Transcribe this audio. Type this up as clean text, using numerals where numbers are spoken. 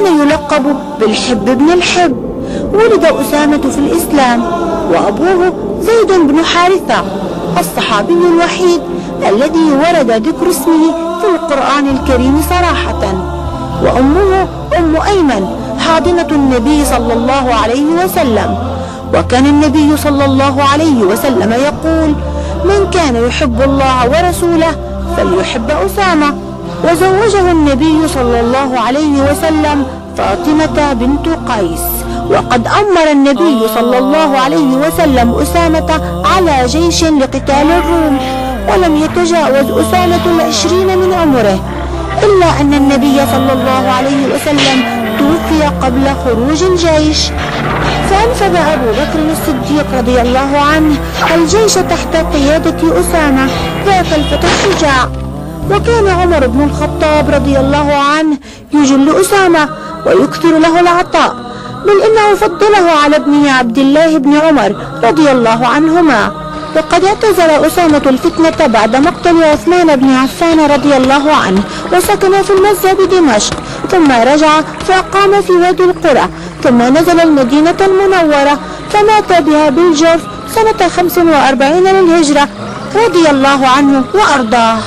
وكان يلقب بالحب بن الحب. ولد أسامة في الإسلام، وأبوه زيد بن حارثة الصحابي الوحيد الذي ورد ذكر اسمه في القرآن الكريم صراحة. وأمه أم أيمن حاضنة النبي صلى الله عليه وسلم. وكان النبي صلى الله عليه وسلم يقول: من كان يحب الله ورسوله فليحب أسامة. وزوجه النبي صلى الله عليه وسلم فاطمة بنت قيس. وقد أمر النبي صلى الله عليه وسلم أسامة على جيش لقتال الروم، ولم يتجاوز أسامة 20 من عمره، إلا أن النبي صلى الله عليه وسلم توفي قبل خروج الجيش، فأنفذ أبو بكر الصديق رضي الله عنه الجيش تحت قيادة أسامة ذاك الفتى الشجاع. وكان عمر بن الخطاب رضي الله عنه يجل أسامة ويكثر له العطاء، بل إنه فضله على ابنه عبد الله بن عمر رضي الله عنهما. وقد اعتزل أسامة الفتنة بعد مقتل عثمان بن عفان رضي الله عنه، وسكن في المسجد بدمشق، ثم رجع فأقام في وادي القرى، ثم نزل المدينة المنورة فمات بها بالجرف سنة 45 للهجرة رضي الله عنه وأرضاه.